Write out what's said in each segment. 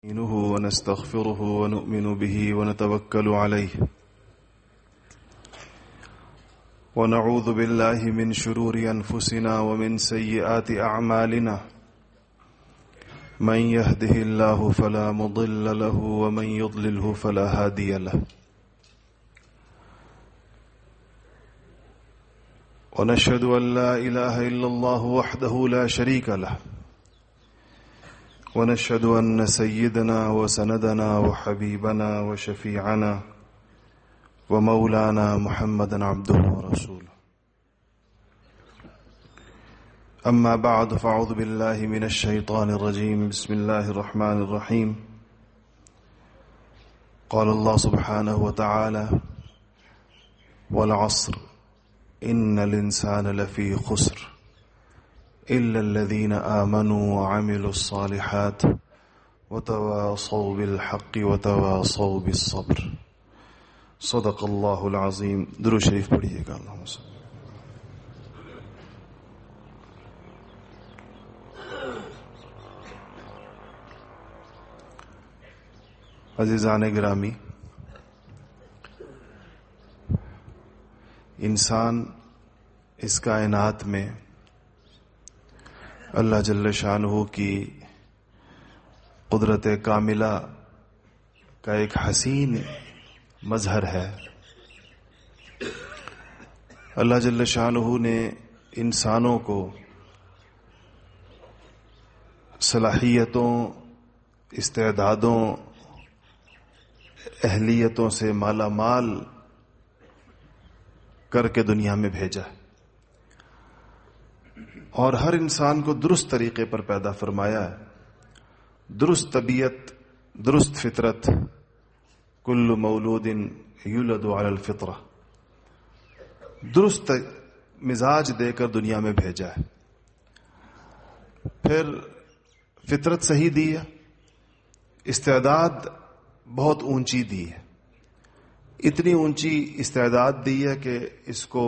نستعينه ونستغفره ونؤمن به ونتوكل عليه ونعوذ بالله من شرور أنفسنا ومن سيئات أعمالنا من يهده الله فلا مضل له ومن يضلله فلا هادي له ونشهد أن لا إله إلا الله وحده لا شريك له ونشهد أن سيدنا وسندنا وحبيبنا وشفيعنا ومولانا محمدا عبده ورسوله أما بعد فأعوذ بالله من الشيطان الرجيم بسم الله الرحمن الرحيم قال الله سبحانه وتعالى والعصر إن الإنسان لفي خسر إلا الذين آمنوا وعملوا الصالحات وتواصوا بالحق وتواصوا بالصبر صدق الله العظيم. درود شریف پڑھیے گا. اللہم صل. عزیزان گرامی، انسان اس کائنات میں اللہ جل شانہ کی قدرت کاملہ کا ایک حسین مظہر ہے. اللہ جل شانہ نے انسانوں کو صلاحیتوں، استعدادوں، اہلیتوں سے مالا مال کر کے دنیا میں بھیجا ہے اور ہر انسان کو درست طریقے پر پیدا فرمایا ہے. درست طبیعت، درست فطرت، کل مولود یولد علی الفطرہ، درست مزاج دے کر دنیا میں بھیجا ہے. پھر فطرت صحیح دی ہے، استعداد بہت اونچی دی ہے. اتنی اونچی استعداد دی ہے کہ اس کو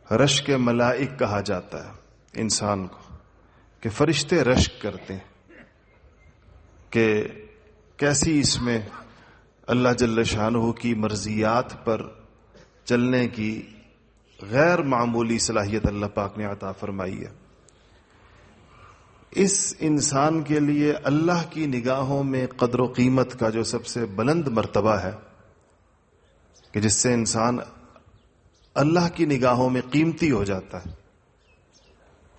رشک ملائک کہا جاتا ہے. انسان کو کہ فرشتے رشک کرتے ہیں کہ کیسی اس میں اللہ جل شانہ کی مرضیات پر چلنے کی غیر معمولی صلاحیت اللہ پاک نے عطا فرمائی ہے. اس انسان کے لیے اللہ کی نگاہوں میں قدر و قیمت کا جو سب سے بلند مرتبہ ہے کہ جس سے انسان اللہ کی نگاہوں میں قیمتی ہو جاتا ہے،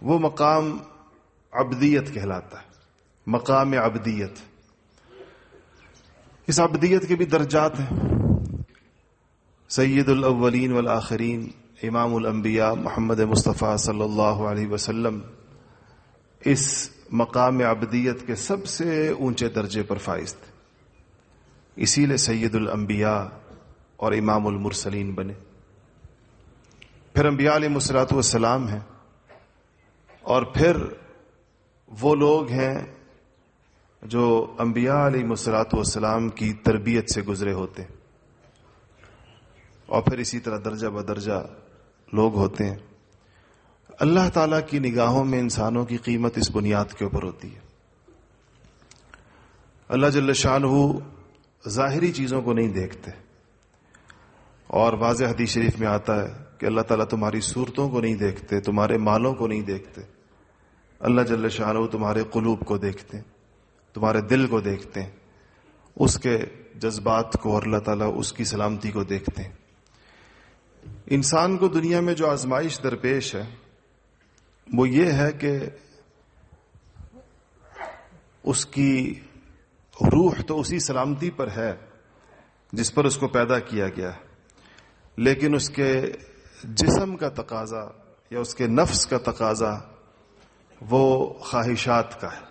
وہ مقام عبدیت کہلاتا ہے. مقام عبدیت. اس عبدیت کے بھی درجات ہیں. سید الاولین والآخرین امام الانبیاء محمد مصطفیٰ صلی اللہ علیہ وسلم اس مقام عبدیت کے سب سے اونچے درجے پر فائز تھے. اسی لیے سید الانبیاء اور امام المرسلین بنے. پھر انبیاء علیہ الصلوۃ والسلام ہیں، اور پھر وہ لوگ ہیں جو انبیاء علیہ الصلوۃ والسلام کی تربیت سے گزرے ہوتے ہیں، اور پھر اسی طرح درجہ بدرجہ لوگ ہوتے ہیں. اللہ تعالیٰ کی نگاہوں میں انسانوں کی قیمت اس بنیاد کے اوپر ہوتی ہے. اللہ جل شانہ ظاہری چیزوں کو نہیں دیکھتے، اور واضح حدیث شریف میں آتا ہے کہ اللہ تعالیٰ تمہاری صورتوں کو نہیں دیکھتے، تمہارے مالوں کو نہیں دیکھتے. اللہ جل شانہ تمہارے قلوب کو دیکھتے ہیں، تمہارے دل کو دیکھتے ہیں، اس کے جذبات کو، اور اللہ تعالیٰ اس کی سلامتی کو دیکھتے ہیں. انسان کو دنیا میں جو آزمائش درپیش ہے وہ یہ ہے کہ اس کی روح تو اسی سلامتی پر ہے جس پر اس کو پیدا کیا گیا ہے، لیکن اس کے جسم کا تقاضا یا اس کے نفس کا تقاضا وہ خواہشات کا ہے.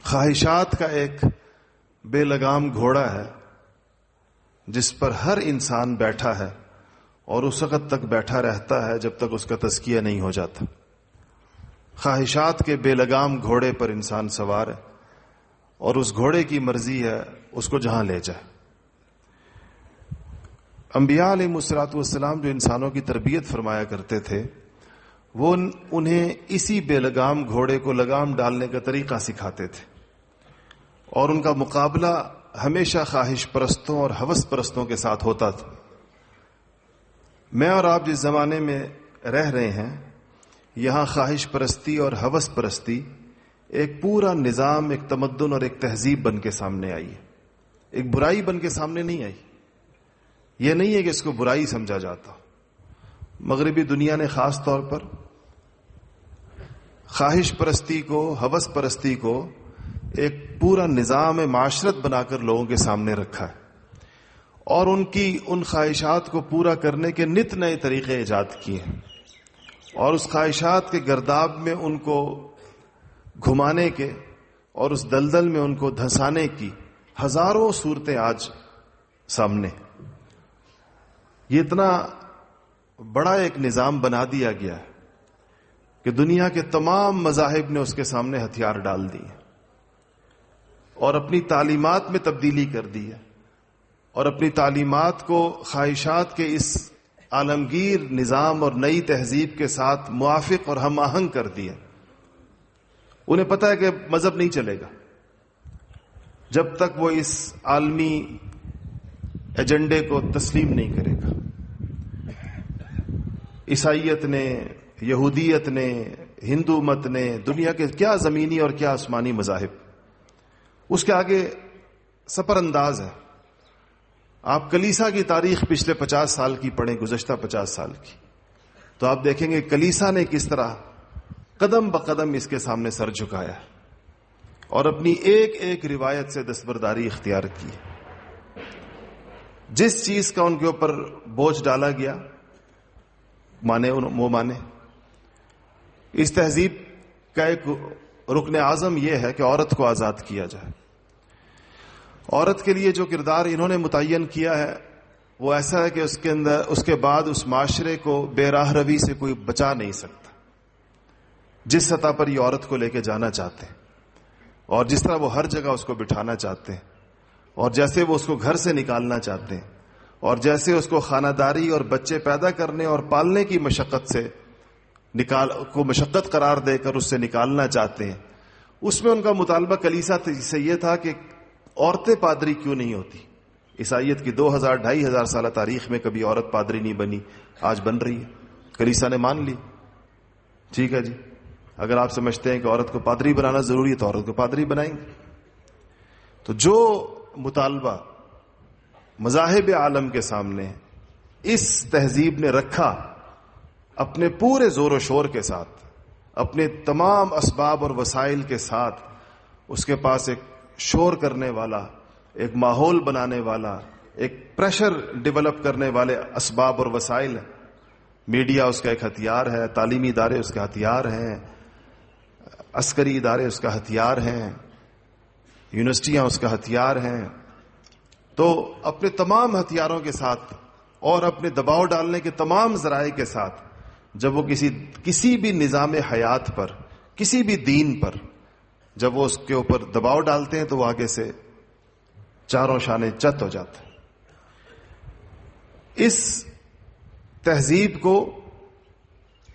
خواہشات کا ایک بے لگام گھوڑا ہے جس پر ہر انسان بیٹھا ہے، اور اس وقت تک بیٹھا رہتا ہے جب تک اس کا تزکیہ نہیں ہو جاتا. خواہشات کے بے لگام گھوڑے پر انسان سوار ہے، اور اس گھوڑے کی مرضی ہے اس کو جہاں لے جائے. انبیاء علیہ الصلوۃ والسلام جو انسانوں کی تربیت فرمایا کرتے تھے، وہ انہیں اسی بے لگام گھوڑے کو لگام ڈالنے کا طریقہ سکھاتے تھے. اور ان کا مقابلہ ہمیشہ خواہش پرستوں اور ہوس پرستوں کے ساتھ ہوتا تھا. میں اور آپ جس زمانے میں رہ رہے ہیں یہاں خواہش پرستی اور ہوس پرستی ایک پورا نظام، ایک تمدن اور ایک تہذیب بن کے سامنے آئی ہے. ایک برائی بن کے سامنے نہیں آئی. یہ نہیں ہے کہ اس کو برائی سمجھا جاتا. مغربی دنیا نے خاص طور پر خواہش پرستی کو، ہوس پرستی کو ایک پورا نظام معاشرت بنا کر لوگوں کے سامنے رکھا ہے، اور ان کی ان خواہشات کو پورا کرنے کے نت نئے طریقے ایجاد کیے ہیں، اور اس خواہشات کے گرداب میں ان کو گھمانے کے اور اس دلدل میں ان کو دھنسانے کی ہزاروں صورتیں آج سامنے. یہ اتنا بڑا ایک نظام بنا دیا گیا ہے کہ دنیا کے تمام مذاہب نے اس کے سامنے ہتھیار ڈال دیے اور اپنی تعلیمات میں تبدیلی کر دی ہے، اور اپنی تعلیمات کو خواہشات کے اس عالمگیر نظام اور نئی تہذیب کے ساتھ موافق اور ہم آہنگ کر دیا. انہیں پتہ ہے کہ مذہب نہیں چلے گا جب تک وہ اس عالمی ایجنڈے کو تسلیم نہیں کرے گا. عیسائیت نے، یہودیت نے، ہندو مت نے، دنیا کے کیا زمینی اور کیا آسمانی مذاہب اس کے آگے سپر انداز ہے. آپ کلیسا کی تاریخ پچھلے 50 سال کی پڑھیں، گزشتہ 50 سال کی، تو آپ دیکھیں گے کلیسا نے کس طرح قدم بقدم اس کے سامنے سر جھکایا اور اپنی ایک ایک روایت سے دستبرداری اختیار کی. جس چیز کا ان کے اوپر بوجھ ڈالا گیا مانے وہ مانے. اس تہذیب کا ایک رکن اعظم یہ ہے کہ عورت کو آزاد کیا جائے. عورت کے لیے جو کردار انہوں نے متعین کیا ہے وہ ایسا ہے کہ اس کے اندر اس کے بعد اس معاشرے کو بے راہ روی سے کوئی بچا نہیں سکتا. جس سطح پر یہ عورت کو لے کے جانا چاہتے ہیں اور جس طرح وہ ہر جگہ اس کو بٹھانا چاہتے ہیں اور جیسے وہ اس کو گھر سے نکالنا چاہتے ہیں اور جیسے اس کو خانہ داری اور بچے پیدا کرنے اور پالنے کی مشقت سے مشقت قرار دے کر اس سے نکالنا چاہتے ہیں، اس میں ان کا مطالبہ کلیسا سے یہ تھا کہ عورتیں پادری کیوں نہیں ہوتی. عیسائیت کی 2000-2500 سالہ تاریخ میں کبھی عورت پادری نہیں بنی، آج بن رہی ہے. کلیسا نے مان لی، ٹھیک ہے جی، اگر آپ سمجھتے ہیں کہ عورت کو پادری بنانا ضروری ہے تو عورت کو پادری بنائیں گے. تو جو مطالبہ مذاہب عالم کے سامنے اس تہذیب نے رکھا، اپنے پورے زور و شور کے ساتھ، اپنے تمام اسباب اور وسائل کے ساتھ، اس کے پاس ایک شور کرنے والا، ایک ماحول بنانے والا، ایک پریشر ڈیولپ کرنے والے اسباب اور وسائل ہیں. میڈیا اس کا ایک ہتھیار ہے، تعلیمی ادارے اس کا ہتھیار ہیں، عسکری ادارے اس کا ہتھیار ہیں، یونیورسٹیاں اس کا ہتھیار ہیں. تو اپنے تمام ہتھیاروں کے ساتھ اور اپنے دباؤ ڈالنے کے تمام ذرائع کے ساتھ جب وہ کسی بھی نظام حیات پر، کسی بھی دین پر جب وہ اس کے اوپر دباؤ ڈالتے ہیں تو وہ آگے سے چاروں شانے چت ہو جاتے ہیں. اس تہذیب کو،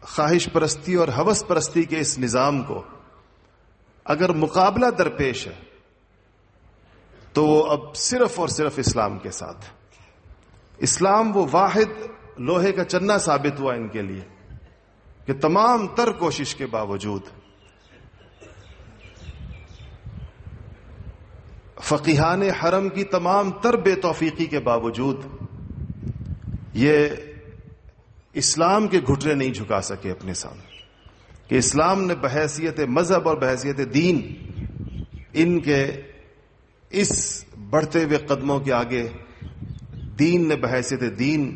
خواہش پرستی اور ہوس پرستی کے اس نظام کو اگر مقابلہ درپیش ہے تو وہ اب صرف اور صرف اسلام کے ساتھ. اسلام وہ واحد لوہے کا چنا ثابت ہوا ان کے لیے کہ تمام تر کوشش کے باوجود، فقیہان حرم کی تمام تر بے توفیقی کے باوجود، یہ اسلام کے گھٹنے نہیں جھکا سکے اپنے سامنے، کہ اسلام نے بحیثیت مذہب اور بحیثیت دین ان کے اس بڑھتے ہوئے قدموں کے آگے دین نے بحیثیت دین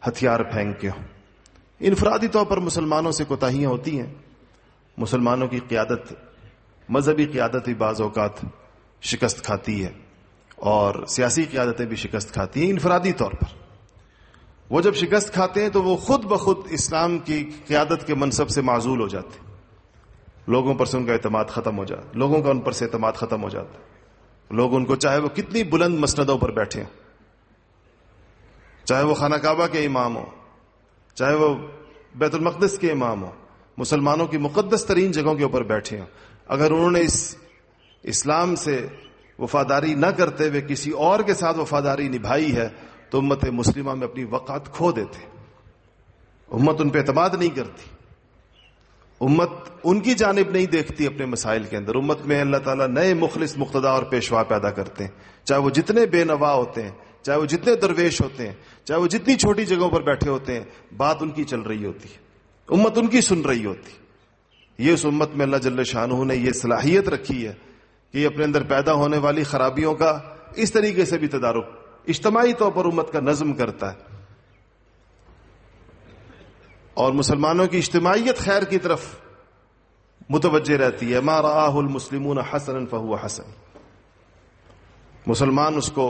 ہتھیار پھینک کے. انفرادی طور پر مسلمانوں سے کوتاہیاں ہوتی ہیں، مسلمانوں کی قیادت، مذہبی قیادت بھی بعض اوقات شکست کھاتی ہے اور سیاسی قیادتیں بھی شکست کھاتی ہیں. انفرادی طور پر وہ جب شکست کھاتے ہیں تو وہ خود بخود اسلام کی قیادت کے منصب سے معزول ہو جاتے ہیں. لوگوں پر سے ان کا اعتماد ختم ہو جاتا، لوگوں کا ان پر سے اعتماد ختم ہو جاتا ہے. لوگ ان کو چاہے وہ کتنی بلند مسندوں پر بیٹھے ہوں، چاہے وہ خانہ کعبہ کے امام ہوں، چاہے وہ بیت المقدس کے امام ہوں، مسلمانوں کی مقدس ترین جگہوں کے اوپر بیٹھے ہوں، اگر انہوں نے اس اسلام سے وفاداری نہ کرتے ہوئے کسی اور کے ساتھ وفاداری نبھائی ہے تو امت مسلمہ میں اپنی وقعت کھو دیتے. امت ان پہ اعتماد نہیں کرتی، امت ان کی جانب نہیں دیکھتی اپنے مسائل کے اندر. امت میں اللہ تعالیٰ نئے مخلص مقتدا اور پیشوا پیدا کرتے ہیں، چاہے وہ جتنے بے نوا ہوتے ہیں، چاہے وہ جتنے درویش ہوتے ہیں، چاہے وہ جتنی چھوٹی جگہوں پر بیٹھے ہوتے ہیں، بات ان کی چل رہی ہوتی ہے، امت ان کی سن رہی ہوتی. یہ اس امت میں اللہ جل شانہ نے یہ صلاحیت رکھی ہے کہ یہ اپنے اندر پیدا ہونے والی خرابیوں کا اس طریقے سے بھی تدارک اجتماعی طور پر امت کا نظم کرتا ہے، اور مسلمانوں کی اجتماعیت خیر کی طرف متوجہ رہتی ہے. ما رآہ المسلمون حسنا فہو حسن. مسلمان اس کو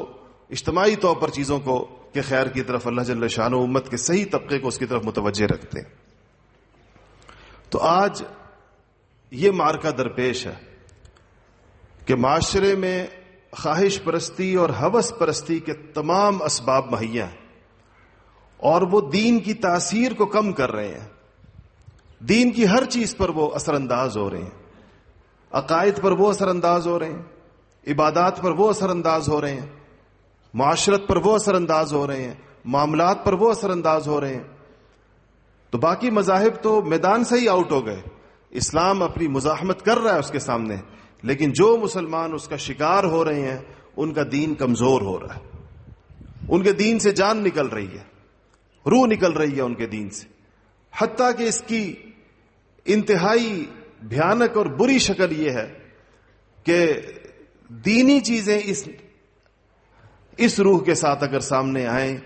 اجتماعی طور پر چیزوں کو کہ خیر کی طرف اللہ جل شانہ امت کے صحیح طبقے کو اس کی طرف متوجہ رکھتے ہیں. تو آج یہ معرکہ درپیش ہے کہ معاشرے میں خواہش پرستی اور ہوس پرستی کے تمام اسباب مہیا ہیں، اور وہ دین کی تاثیر کو کم کر رہے ہیں. دین کی ہر چیز پر وہ اثر انداز ہو رہے ہیں، عقائد پر وہ اثر انداز ہو رہے ہیں، عبادات پر وہ اثر انداز ہو رہے ہیں، معاشرت پر وہ اثر انداز ہو رہے ہیں، معاملات پر وہ اثر انداز ہو رہے ہیں. تو باقی مذاہب تو میدان سے ہی آؤٹ ہو گئے. اسلام اپنی مزاحمت کر رہا ہے اس کے سامنے، لیکن جو مسلمان اس کا شکار ہو رہے ہیں ان کا دین کمزور ہو رہا ہے، ان کے دین سے جان نکل رہی ہے، روح نکل رہی ہے ان کے دین سے. حتیٰ کہ اس کی انتہائی بھیانک اور بری شکل یہ ہے کہ دینی چیزیں اس روح کے ساتھ اگر سامنے آئیں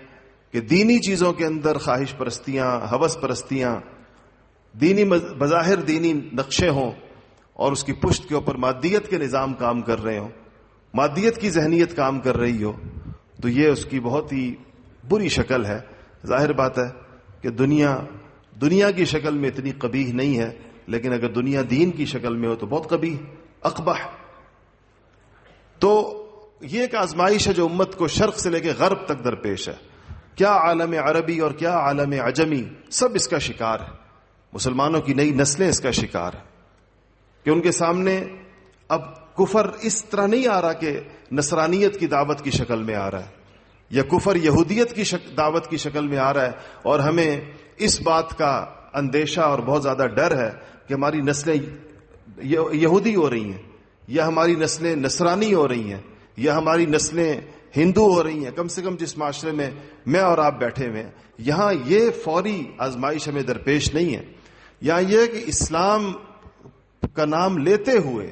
کہ دینی چیزوں کے اندر خواہش پرستیاں، ہوس پرستیاں، دینی بظاہر دینی نقشے ہوں اور اس کی پشت کے اوپر مادیت کے نظام کام کر رہے ہوں، مادیت کی ذہنیت کام کر رہی ہو، تو یہ اس کی بہت ہی بری شکل ہے. ظاہر بات ہے کہ دنیا کی شکل میں اتنی قبیح نہیں ہے، لیکن اگر دنیا دین کی شکل میں ہو تو بہت قبیح، اقبح. تو یہ ایک آزمائش ہے جو امت کو شرق سے لے کے غرب تک درپیش ہے. کیا عالم عربی اور کیا عالم عجمی سب اس کا شکار ہے. مسلمانوں کی نئی نسلیں اس کا شکار ہیں کہ ان کے سامنے اب کفر اس طرح نہیں آ رہا کہ نصرانیت کی دعوت کی شکل میں آ رہا ہے یا کفر یہودیت کی دعوت کی شکل میں آ رہا ہے، اور ہمیں اس بات کا اندیشہ اور بہت زیادہ ڈر ہے کہ ہماری نسلیں یہودی ہو رہی ہیں، یا ہماری نسلیں نصرانی ہو رہی ہیں، یا ہماری نسلیں ہندو ہو رہی ہیں. کم سے کم جس معاشرے میں میں اور آپ بیٹھے ہوئے ہیں یہاں یہ فوری آزمائش ہمیں درپیش نہیں ہے. یہاں یہ کہ اسلام کا نام لیتے ہوئے،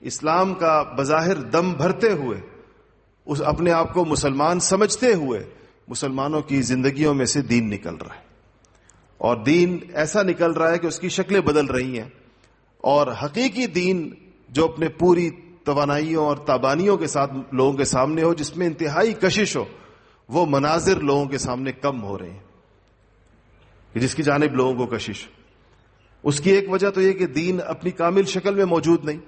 اسلام کا بظاہر دم بھرتے ہوئے، اس اپنے آپ کو مسلمان سمجھتے ہوئے مسلمانوں کی زندگیوں میں سے دین نکل رہا ہے، اور دین ایسا نکل رہا ہے کہ اس کی شکلیں بدل رہی ہیں. اور حقیقی دین جو اپنے پوری توانائیوں اور تابانیوں کے ساتھ لوگوں کے سامنے ہو، جس میں انتہائی کشش ہو، وہ مناظر لوگوں کے سامنے کم ہو رہے ہیں جس کی جانب لوگوں کو کشش. اس کی ایک وجہ تو یہ کہ دین اپنی کامل شکل میں موجود نہیں،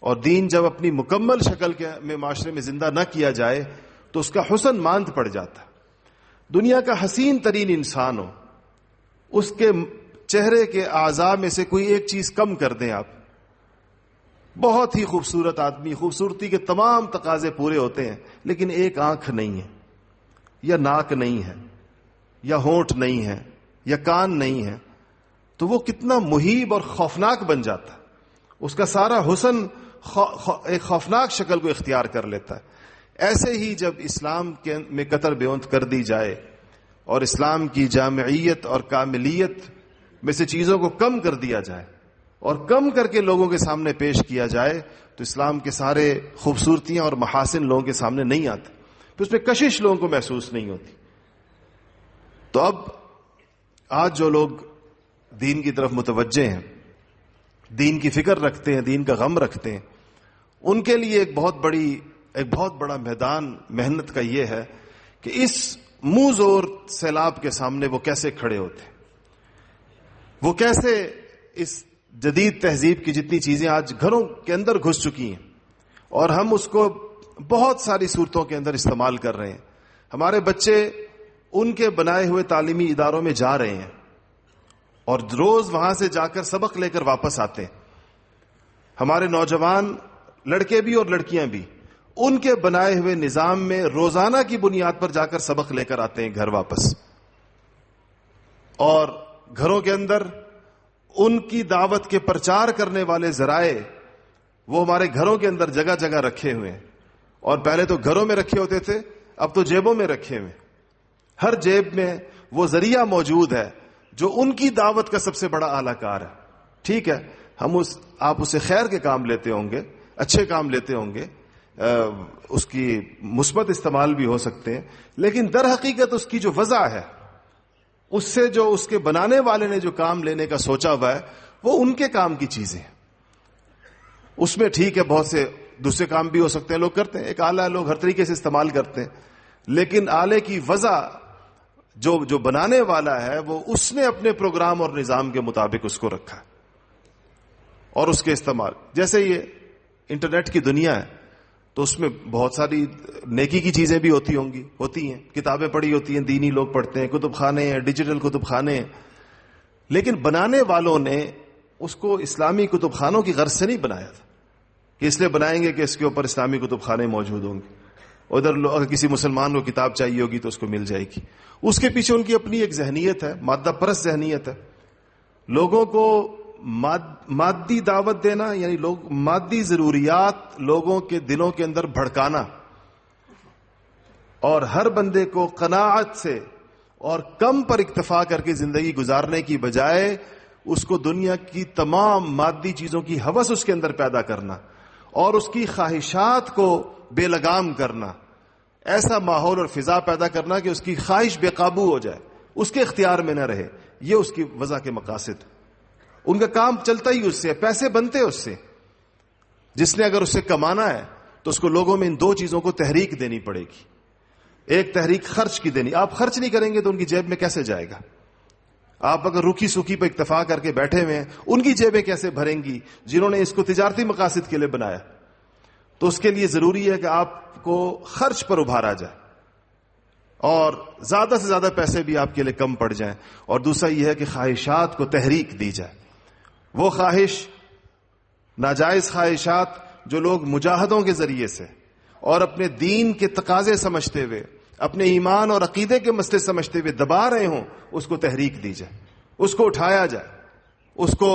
اور دین جب اپنی مکمل شکل میں معاشرے میں زندہ نہ کیا جائے تو اس کا حسن ماند پڑ جاتا ہے. دنیا کا حسین ترین انسان ہو، اس کے چہرے کے اعضاء میں سے کوئی ایک چیز کم کر دیں آپ، بہت ہی خوبصورت آدمی، خوبصورتی کے تمام تقاضے پورے ہوتے ہیں، لیکن ایک آنکھ نہیں ہے، یا ناک نہیں ہے، یا ہونٹ نہیں ہے، یا کان نہیں ہے، تو وہ کتنا مہیب اور خوفناک بن جاتا ہے. اس کا سارا حسن ایک خوفناک شکل کو اختیار کر لیتا ہے. ایسے ہی جب اسلام میں قطر بیونت کر دی جائے اور اسلام کی جامعیت اور کاملیت میں سے چیزوں کو کم کر دیا جائے اور کم کر کے لوگوں کے سامنے پیش کیا جائے تو اسلام کے سارے خوبصورتیاں اور محاسن لوگوں کے سامنے نہیں آتے، تو اس میں کشش لوگوں کو محسوس نہیں ہوتی. تو اب آج جو لوگ دین کی طرف متوجہ ہیں، دین کی فکر رکھتے ہیں، دین کا غم رکھتے ہیں، ان کے لیے ایک بہت بڑا میدان محنت کا یہ ہے کہ اس منہ زور سیلاب کے سامنے وہ کیسے کھڑے ہوتے ہیں، وہ کیسے اس جدید تہذیب کی جتنی چیزیں آج گھروں کے اندر گھس چکی ہیں اور ہم اس کو بہت ساری صورتوں کے اندر استعمال کر رہے ہیں. ہمارے بچے ان کے بنائے ہوئے تعلیمی اداروں میں جا رہے ہیں اور روز وہاں سے جا کر سبق لے کر واپس آتے ہیں. ہمارے نوجوان لڑکے بھی اور لڑکیاں بھی ان کے بنائے ہوئے نظام میں روزانہ کی بنیاد پر جا کر سبق لے کر آتے ہیں گھر واپس، اور گھروں کے اندر ان کی دعوت کے پرچار کرنے والے ذرائع وہ ہمارے گھروں کے اندر جگہ جگہ رکھے ہوئے ہیں، اور پہلے تو گھروں میں رکھے ہوتے تھے، اب تو جیبوں میں رکھے ہوئے، ہر جیب میں وہ ذریعہ موجود ہے جو ان کی دعوت کا سب سے بڑا اعلی کار ہے۔ ٹھیک ہے، آپ اسے خیر کے کام لیتے ہوں گے، اچھے کام لیتے ہوں گے، اس کی مثبت استعمال بھی ہو سکتے ہیں، لیکن در حقیقت اس کی جو وضع ہے، اس سے جو اس کے بنانے والے نے جو کام لینے کا سوچا ہوا ہے وہ ان کے کام کی چیزیں ہیں۔ اس میں ٹھیک ہے بہت سے دوسرے کام بھی ہو سکتے ہیں، لوگ کرتے ہیں، ایک آلہ لوگ ہر طریقے سے استعمال کرتے ہیں، لیکن آلے کی وضع جو بنانے والا ہے وہ اس نے اپنے پروگرام اور نظام کے مطابق اس کو رکھا ہے، اور اس کے استعمال جیسے یہ انٹرنیٹ کی دنیا ہے تو اس میں بہت ساری نیکی کی چیزیں بھی ہوتی ہیں، کتابیں پڑھی ہوتی ہیں، دینی لوگ پڑھتے ہیں، کتب خانے ہیں، ڈیجیٹل کتب خانے ہیں، لیکن بنانے والوں نے اس کو اسلامی کتب خانوں کی غرض سے نہیں بنایا تھا کہ اس لیے بنائیں گے کہ اس کے اوپر اسلامی کتب خانے موجود ہوں گے، ادھر اگر کسی مسلمان کو کتاب چاہیے ہوگی تو اس کو مل جائے گی۔ اس کے پیچھے ان کی اپنی ایک ذہنیت ہے، مادہ پرست ذہنیت ہے، لوگوں کو مادی دعوت دینا، یعنی مادی ضروریات لوگوں کے دلوں کے اندر بھڑکانا، اور ہر بندے کو قناعت سے اور کم پر اکتفا کر کے زندگی گزارنے کی بجائے اس کو دنیا کی تمام مادی چیزوں کی ہوس اس کے اندر پیدا کرنا اور اس کی خواہشات کو بے لگام کرنا، ایسا ماحول اور فضا پیدا کرنا کہ اس کی خواہش بے قابو ہو جائے، اس کے اختیار میں نہ رہے، یہ اس کی وضع کے مقاصد۔ ان کا کام چلتا ہی اس سے، پیسے بنتے اس سے۔ جس نے اگر اس سے کمانا ہے تو اس کو لوگوں میں ان دو چیزوں کو تحریک دینی پڑے گی۔ ایک تحریک خرچ کی دینی، آپ خرچ نہیں کریں گے تو ان کی جیب میں کیسے جائے گا؟ آپ اگر روکھی سوکھی پہ اکتفا کر کے بیٹھے ہوئے ہیں، ان کی جیبیں کیسے بھریں گی جنہوں نے اس کو تجارتی مقاصد کے لیے بنایا؟ تو اس کے لیے ضروری ہے کہ آپ کو خرچ پر ابھارا جائے اور زیادہ سے زیادہ پیسے بھی آپ کے لیے کم پڑ جائیں، اور دوسرا یہ ہے کہ خواہشات کو تحریک دی جائے۔ وہ خواہش، ناجائز خواہشات جو لوگ مجاہدوں کے ذریعے سے اور اپنے دین کے تقاضے سمجھتے ہوئے، اپنے ایمان اور عقیدے کے مسئلے سمجھتے ہوئے دبا رہے ہوں، اس کو تحریک دی جائے، اس کو اٹھایا جائے، اس کو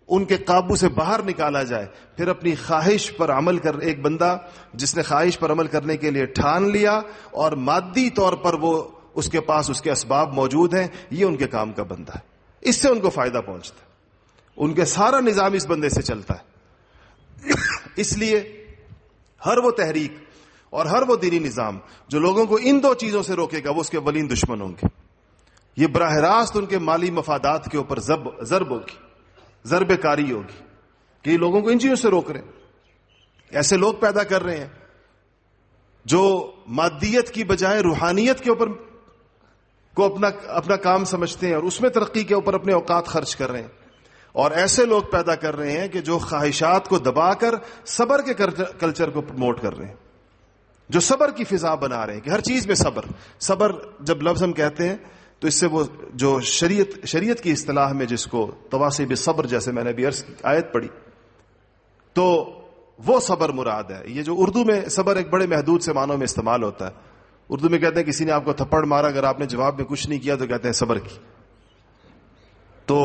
ان کے قابو سے باہر نکالا جائے، پھر اپنی خواہش پر عمل کر، ایک بندہ جس نے خواہش پر عمل کرنے کے لیے ٹھان لیا اور مادی طور پر وہ اس کے پاس اس کے اسباب موجود ہیں، یہ ان کے کام کا بندہ ہے، اس سے ان کو فائدہ پہنچتا ہے، ان کے سارا نظام اس بندے سے چلتا ہے۔ اس لیے ہر وہ تحریک اور ہر وہ دینی نظام جو لوگوں کو ان دو چیزوں سے روکے گا وہ اس کے ولین دشمن ہوں گے۔ یہ براہ راست ان کے مالی مفادات کے اوپر ضرب ہوگی، ضرب کاری ہوگی کہ یہ لوگوں کو ان چیزوں سے روک رہے ہیں۔ ایسے لوگ پیدا کر رہے ہیں جو مادیت کی بجائے روحانیت کے اوپر کو اپنا کام سمجھتے ہیں اور اس میں ترقی کے اوپر اپنے اوقات خرچ کر رہے ہیں، اور ایسے لوگ پیدا کر رہے ہیں کہ جو خواہشات کو دبا کر صبر کے کلچر کو پروموٹ کر رہے ہیں، جو صبر کی فضا بنا رہے ہیں کہ ہر چیز میں صبر جب لفظ ہم کہتے ہیں تو اس سے وہ جو شریعت کی اصطلاح میں جس کو تواصی بالصبر، جیسے میں نے ابھی عرض کی آیت پڑھی، تو وہ صبر مراد ہے۔ یہ جو اردو میں صبر ایک بڑے محدود سے معنوں میں استعمال ہوتا ہے، اردو میں کہتے ہیں کسی نے آپ کو تھپڑ مارا، اگر آپ نے جواب میں کچھ نہیں کیا تو کہتے ہیں صبر کی، تو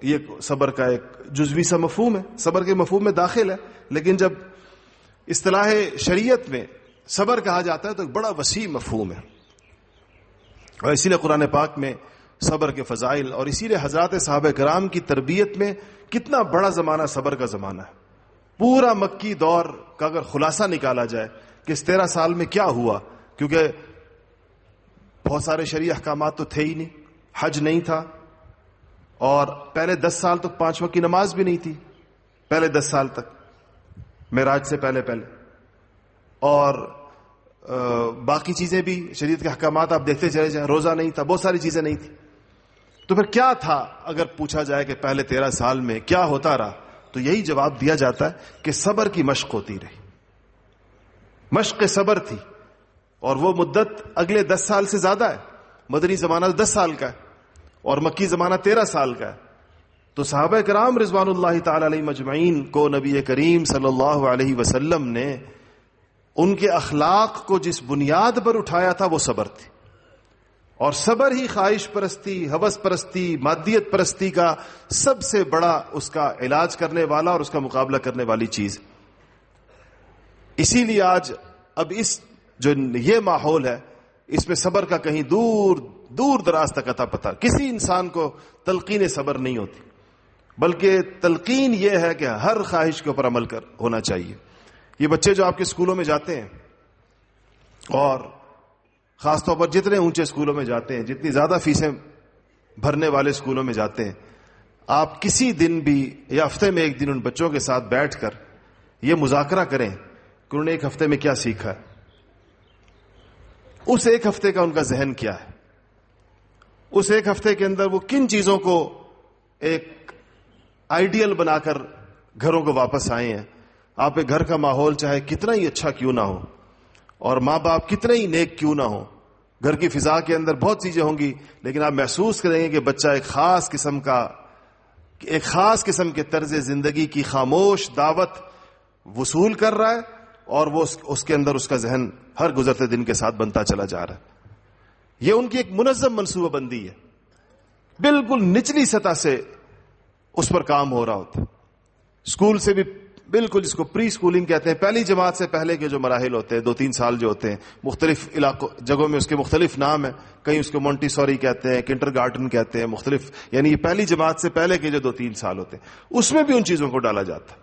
یہ صبر کا ایک جزوی سا مفہوم ہے، صبر کے مفہوم میں داخل ہے، لیکن جب اصطلاح شریعت میں صبر کہا جاتا ہے تو ایک بڑا وسیع مفہوم ہے، اور اسی لیے قرآن پاک میں صبر کے فضائل، اور اسی لیے حضرات صحابہ کرام کی تربیت میں کتنا بڑا زمانہ صبر کا زمانہ ہے۔ پورا مکی دور کا اگر خلاصہ نکالا جائے کہ اس 13 سال میں کیا ہوا، کیونکہ بہت سارے شرعی احکامات تو تھے ہی نہیں، حج نہیں تھا، اور پہلے 10 سال تک 5 وقت کی نماز بھی نہیں تھی، پہلے 10 سال تک معراج سے پہلے، اور باقی چیزیں بھی شریعت کے احکامات آپ دیکھتے چلے جائیں، روزہ نہیں تھا، بہت ساری چیزیں نہیں تھی۔ تو پھر کیا تھا اگر پوچھا جائے کہ پہلے 13 سال میں کیا ہوتا رہا، تو یہی جواب دیا جاتا ہے کہ صبر کی مشق ہوتی رہی، مشق صبر تھی، اور وہ مدت اگلے 10 سال سے زیادہ ہے۔ مدنی زمانہ 10 سال کا ہے اور مکی زمانہ 13 سال کا ہے، تو صحابہ کرام رضوان اللہ تعالی علیہ مجمعین کو نبی کریم صلی اللہ علیہ وسلم نے ان کے اخلاق کو جس بنیاد پر اٹھایا تھا وہ صبر تھی، اور صبر ہی خواہش پرستی، ہوس پرستی، مادیت پرستی کا سب سے بڑا اس کا علاج کرنے والا اور اس کا مقابلہ کرنے والی چیز۔ اسی لیے آج اب اس جو یہ ماحول ہے اس میں صبر کا کہیں دور دور دراز تک اتا پتہ، کسی انسان کو تلقین صبر نہیں ہوتی، بلکہ تلقین یہ ہے کہ ہر خواہش کے اوپر عمل ہونا چاہیے۔ یہ بچے جو آپ کے اسکولوں میں جاتے ہیں، اور خاص طور پر جتنے اونچے اسکولوں میں جاتے ہیں، جتنی زیادہ فیسیں بھرنے والے اسکولوں میں جاتے ہیں، آپ کسی دن بھی یا ہفتے میں ایک دن ان بچوں کے ساتھ بیٹھ کر یہ مذاکرہ کریں کہ انہوں نے ایک ہفتے میں کیا سیکھا ہے، اس ایک ہفتے کا ان کا ذہن کیا ہے، اس ایک ہفتے کے اندر وہ کن چیزوں کو ایک آئیڈیل بنا کر گھروں کو واپس آئے ہیں۔ آپ کے گھر کا ماحول چاہے کتنا ہی اچھا کیوں نہ ہو، اور ماں باپ کتنے ہی نیک کیوں نہ ہو، گھر کی فضا کے اندر بہت چیزیں ہوں گی، لیکن آپ محسوس کریں گے کہ بچہ ایک خاص قسم کے طرز زندگی کی خاموش دعوت وصول کر رہا ہے، اور وہ اس کے اندر اس کا ذہن ہر گزرتے دن کے ساتھ بنتا چلا جا رہا ہے۔ یہ ان کی ایک منظم منصوبہ بندی ہے، بالکل نچلی سطح سے اس پر کام ہو رہا ہوتا ہے۔ اسکول سے بھی بالکل، جس کو پری اسکولنگ کہتے ہیں، پہلی جماعت سے پہلے کے جو مراحل ہوتے ہیں، 2-3 سال جو ہوتے ہیں، مختلف علاقوں جگہوں میں اس کے مختلف نام ہیں، کہیں اس کو مونٹی سوری کہتے ہیں، کنڈر گارڈن کہتے ہیں، مختلف، یعنی یہ پہلی جماعت سے پہلے کے جو 2-3 سال ہوتے ہیں، اس میں بھی ان چیزوں کو ڈالا جاتا ہے۔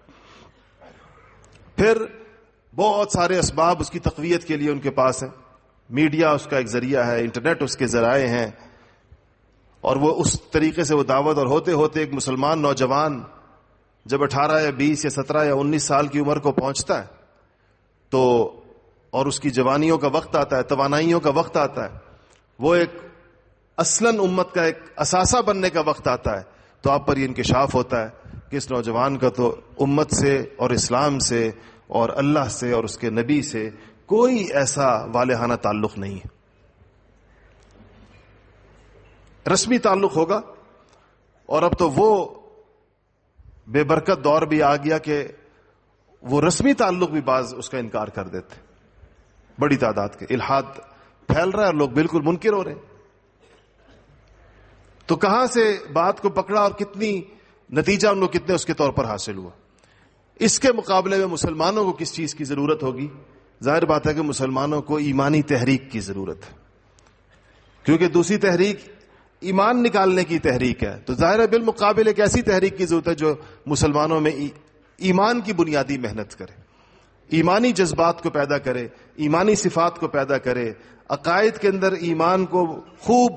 پھر بہت سارے اسباب اس کی تقویت کے لیے ان کے پاس ہیں، میڈیا اس کا ایک ذریعہ ہے، انٹرنیٹ اس کے ذرائع ہیں، اور وہ اس طریقے سے وہ دعوت، اور ہوتے ہوتے ایک مسلمان نوجوان جب 18 یا 20 یا 17 یا 19 سال کی عمر کو پہنچتا ہے تو، اور اس کی جوانیوں کا وقت آتا ہے، توانائیوں کا وقت آتا ہے، وہ ایک اصلاً امت کا ایک اثاثہ بننے کا وقت آتا ہے، تو آپ پر یہ انکشاف ہوتا ہے کہ اس نوجوان کا تو امت سے اور اسلام سے اور اللہ سے اور اس کے نبی سے کوئی ایسا والہانہ تعلق نہیں ہے۔ رسمی تعلق ہوگا، اور اب تو وہ بے برکت دور بھی آ گیا کہ وہ رسمی تعلق بھی بعض اس کا انکار کر دیتے، بڑی تعداد کے، الحاد پھیل رہا ہے اور لوگ بالکل منکر ہو رہے ہیں۔ تو کہاں سے بات کو پکڑا اور کتنی نتیجہ ان کو کتنے اس کے طور پر حاصل ہوا۔ اس کے مقابلے میں مسلمانوں کو کس چیز کی ضرورت ہوگی؟ ظاہر بات ہے کہ مسلمانوں کو ایمانی تحریک کی ضرورت ہے، کیونکہ دوسری تحریک ایمان نکالنے کی تحریک ہے، تو ظاہر ہے بالمقابل ایک ایسی تحریک کی ضرورت ہے جو مسلمانوں میں ایمان کی بنیادی محنت کرے، ایمانی جذبات کو پیدا کرے، ایمانی صفات کو پیدا کرے، عقائد کے اندر ایمان کو خوب،